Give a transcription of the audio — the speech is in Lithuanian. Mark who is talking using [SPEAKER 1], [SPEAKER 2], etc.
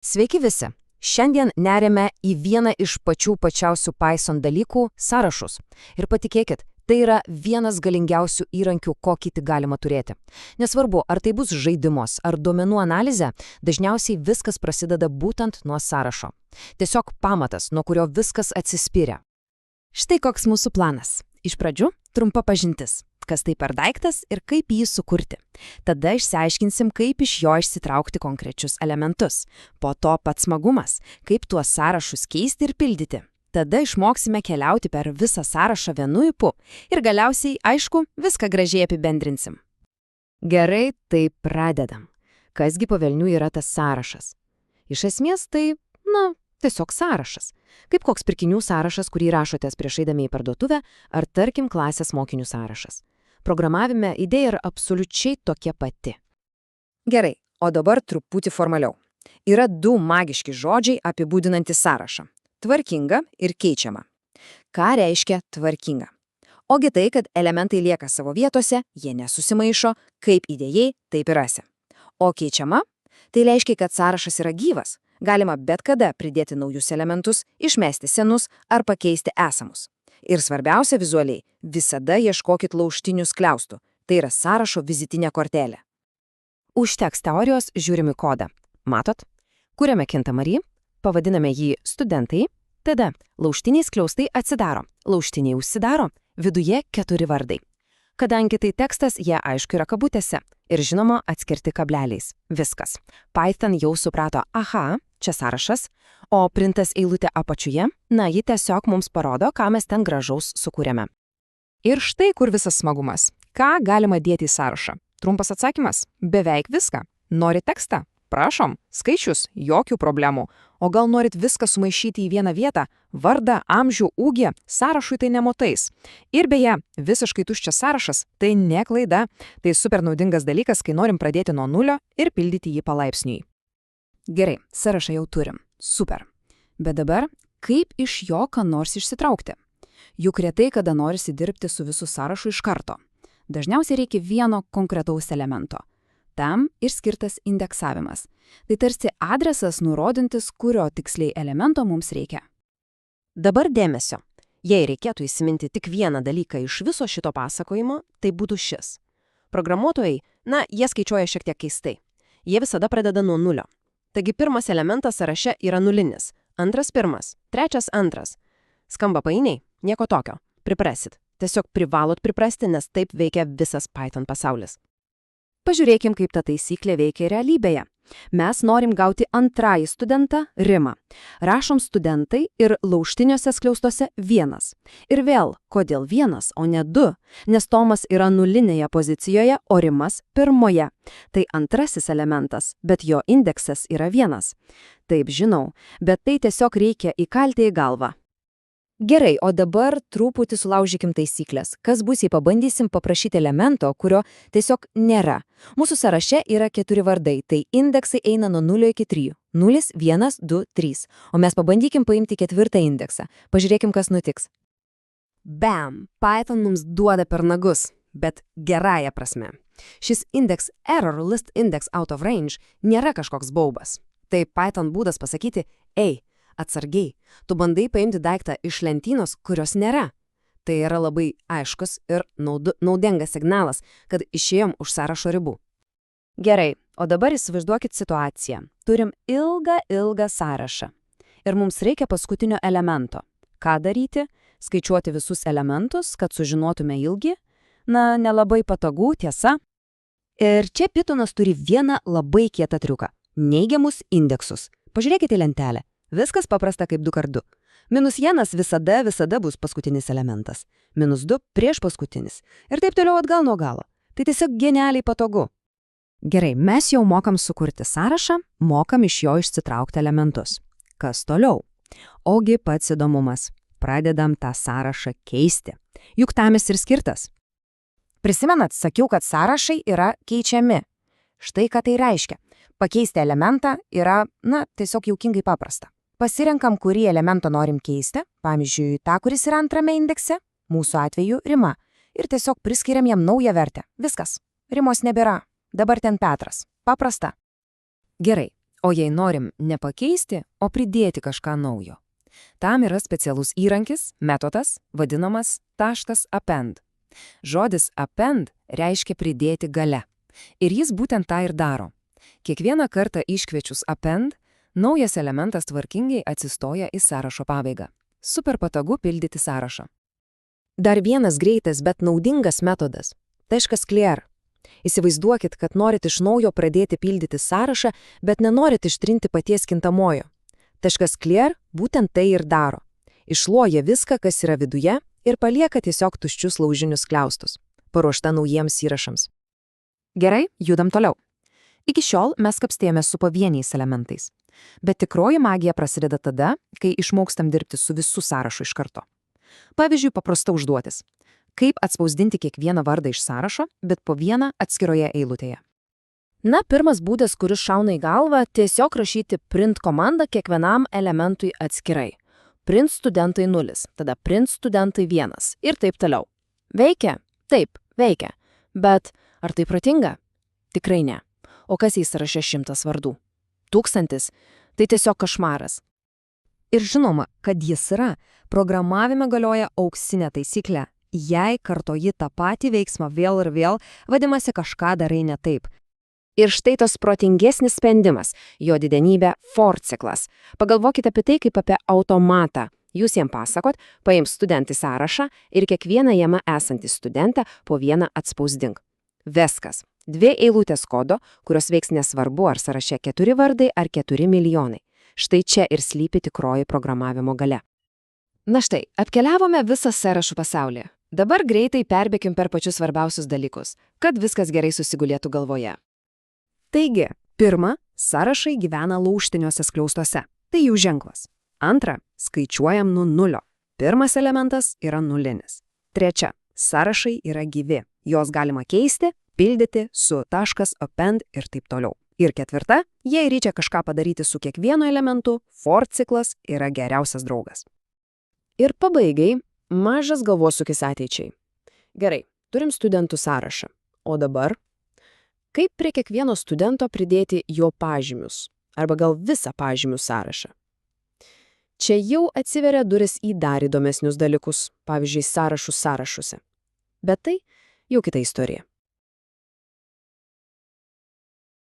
[SPEAKER 1] Sveiki visi! Šiandien nerėme į vieną iš pačiausių Python dalykų – sąrašus. Ir patikėkit, tai yra vienas galingiausių įrankių, kokį tik galima turėti. Nesvarbu, ar tai bus žaidimas ar duomenų analizė, dažniausiai viskas prasideda būtent nuo sąrašo. Tiesiog pamatas, nuo kurio viskas atsispyrė.
[SPEAKER 2] Štai koks mūsų planas. Iš pradžių trumpa pažintis. Kas tai per daiktas ir kaip jį sukurti. Tada išsiaiškinsim, kaip iš jo išsitraukti konkrečius elementus. Po to pats smagumas, kaip tuos sąrašus keisti ir pildyti. Tada išmoksime keliauti per visą sąrašą vienu ypu. Ir galiausiai, aišku, viską gražiai apibendrinsim.
[SPEAKER 1] Gerai, tai pradedam. Kasgi po velnių yra tas sąrašas? Iš esmės tai, tiesiog sąrašas. Kaip koks pirkinių sąrašas, kurį rašotės prieš eidami į parduotuvę, ar tarkim klasės mokinių sąrašas. Programavime idėja yra absoliučiai tokia pati. Gerai, o dabar truputį formaliau. Yra du magiški žodžiai apibūdinantys sąrašą. Tvarkinga ir keičiama. Ką reiškia tvarkinga? Ogi tai, kad elementai lieka savo vietose, jie nesusimaišo, kaip įdėjai, taip ir rasi. O keičiama? Tai reiškia, kad sąrašas yra gyvas. Galima bet kada pridėti naujus elementus, išmesti senus ar pakeisti esamus. Ir svarbiausia vizualiai, visada ieškokit laužtinių skliaustų. Tai yra sąrašo vizitinė kortelė. Užteks teorijos, žiūrim į kodą. Matot? Kuriame kintamarį, pavadiname jį studentai, tada laužtiniai skliaustai atsidaro, laužtiniai užsidaro, viduje 4 vardai. Kadangi tai tekstas, jie aišku yra kabutėse ir žinoma atskirti kableliais. Viskas. Python jau suprato, aha, čia sąrašas, o printas eilutė apačiuje, ji tiesiog mums parodo, ką mes ten gražaus sukūrėme.
[SPEAKER 3] Ir štai kur visas smagumas. Ką galima dėti į sąrašą? Trumpas atsakymas – beveik viską. Norit tekstą? Prašom, skaičius, jokių problemų. O gal norit viską sumaišyti į vieną vietą? Vardą, amžių, ūgį, sąrašui tai nemotais. Ir beje, visiškai tuščias sąrašas – tai ne klaida. Tai super naudingas dalykas, kai norim pradėti nuo nulio ir pildyti jį palaipsniui.
[SPEAKER 2] Gerai, sąrašą jau turim. Super. Bet dabar, kaip iš jo ką nors išsitraukti? Juk retai kada norisi dirbti su visu sąrašu iš karto. Dažniausiai reikia vieno konkretaus elemento. Tam ir skirtas indeksavimas. Tai tarsi adresas nurodintis, kurio tiksliai elemento mums reikia.
[SPEAKER 1] Dabar dėmesio. Jei reikėtų įsiminti tik vieną dalyką iš viso šito pasakojimo, tai būtų šis. Programuotojai, jie skaičiuoja šiek tiek keistai. Jie visada pradeda nuo nulio. Taigi pirmas elementas sąraše yra nulinis, antras pirmas, trečias antras. Skamba painiai? Nieko tokio. Priprasit. Tiesiog privalot priprasti, nes taip veikia visas Python pasaulis.
[SPEAKER 2] Pažiūrėkim, kaip ta taisyklė veikia realybėje. Mes norim gauti antrąjį studentą, Rimą. Rašom studentai ir laužtiniuose skliaustuose 1. Ir vėl, kodėl 1, o ne 2? Nes Tomas yra nulinėje pozicijoje, o Rimas pirmoje. Tai antrasis elementas, bet jo indeksas yra 1. Taip, žinau, bet tai tiesiog reikia įkalti į galvą.
[SPEAKER 1] Gerai, o dabar truputį sulaužykim taisyklės. Kas bus, jei pabandysim paprašyti elemento, kurio tiesiog nėra? Mūsų sąraše yra 4 vardai, tai indeksai eina nuo 0 iki 3. 0, 1, 2, 3. O mes pabandykim paimti 4 indeksą. Pažiūrėkim, kas nutiks. Bam! Python mums duoda per nagus, bet gerąja prasme. Šis index error list index out of range nėra kažkoks baubas. Tai Python būdas pasakyti, atsargiai, tu bandai paimti daiktą iš lentynos, kurios nėra. Tai yra labai aiškus ir naudingas signalas, kad išėjom už sąrašo ribų. Gerai, o dabar įsivaizduokit situaciją. Turim ilgą sąrašą. Ir mums reikia paskutinio elemento. Ką daryti? Skaičiuoti visus elementus, kad sužinotume ilgį? Nelabai patogu, tiesa. Ir čia Pythonas turi vieną labai kietą triuką – neigiamus indeksus. Pažiūrėkite į lentelę. Viskas paprasta kaip 2x2. -1 visada bus paskutinis elementas. -2 prieš paskutinis. Ir taip toliau atgal nuo galo. Tai tiesiog genialiai patogu. Gerai, mes jau mokam sukurti sąrašą, mokam iš jo išsitraukti elementus. Kas toliau? Ogi pats įdomumas. Pradedam tą sąrašą keisti. Juk tam jis ir skirtas. Prisimenat, sakiau, kad sąrašai yra keičiami. Štai ką tai reiškia. Pakeisti elementą yra, tiesiog juokingai paprasta. Pasirenkam, kurį elementą norim keisti, pavyzdžiui, tą, kuris yra antrame indekse, mūsų atveju Rima, ir tiesiog priskiriam jam naują vertę. Viskas. Rimos nebėra. Dabar ten Petras. Paprasta. Gerai, O jei norim nepakeisti, o pridėti kažką naujo. Tam yra specialus įrankis, metodas, vadinamas *append. Žodis append reiškia pridėti gale. Ir jis būtent tą ir daro. Kiekvieną kartą iškviečius append, naujas elementas tvarkingai atsistoja į sąrašo pabaigą. Super patogu pildyti sąrašą.
[SPEAKER 2] Dar vienas greitas, bet naudingas metodas – .clear. Įsivaizduokit, kad norit iš naujo pradėti pildyti sąrašą, bet nenorit ištrinti paties kintamojo. .clear būtent tai ir daro. Išloja viską, kas yra viduje, ir palieka tiesiog tuščius laužinius skliaustus, paruošta naujiems įrašams.
[SPEAKER 3] Gerai, judam toliau. Iki šiol mes kapstėjomės su pavieniais elementais. Bet tikroji magija prasideda tada, kai išmokstam dirbti su visu sąrašu iš karto. Pavyzdžiui, paprasta užduotis. Kaip atspausdinti kiekvieną vardą iš sąrašo, bet po vieną atskiroje eilutėje.
[SPEAKER 2] Na, pirmas būdas, kuris šauna į galvą, tiesiog rašyti print komandą kiekvienam elementui atskirai. Print studentai 0, tada print studentai 1 ir taip toliau. Veikia? Taip, veikia. Bet ar tai protinga? Tikrai ne. O kas į sąraše 100 vardų? 1000? Tai tiesiog košmaras.
[SPEAKER 1] Ir žinoma, kad jis yra, programavime galioja auksinė taisyklė. Jei kartoji tą patį veiksmą vėl ir vėl, vadimasi kažką darai ne taip.
[SPEAKER 2] Ir štai tas protingesnis sprendimas, jo didenybė for ciklas. Pagalvokite apie tai kaip apie automatą. Jūs jam pasakot, paims studentai sąrašą ir kiekvieną jame esantį studentą po vieną atspausdink. Viskas. 2 eilutės kodo, kurios veiks nesvarbu ar sąraše 4 vardai ar 4 milijonai. Štai čia ir slypi tikroji programavimo galia. Na štai, apkeliavome visą sąrašų pasaulį. Dabar greitai perbėkim per pačius svarbiausius dalykus, kad viskas gerai susigulėtų galvoje. Taigi, pirma, sąrašai gyvena lauštiniuose skliaustuose. Tai jų ženklas. Antra, skaičiuojam nuo 0. Pirmas elementas yra nulinis. Trečia, sąrašai yra gyvi. Jos galima keisti, pildyti su .append ir taip toliau. Ir ketvirta, jei reikia kažką padaryti su kiekvienu elementu, for ciklas yra geriausias draugas. Ir pabaigai, mažas galvosūkis ateičiai. Gerai, turim studentų sąrašą. O dabar? Kaip prie kiekvieno studento pridėti jo pažymius? Arba gal visą pažymių sąrašą? Čia jau atsiveria duris į dar įdomesnius dalykus, pavyzdžiui, sąrašus sąrašuose. Bet tai jau kita istorija.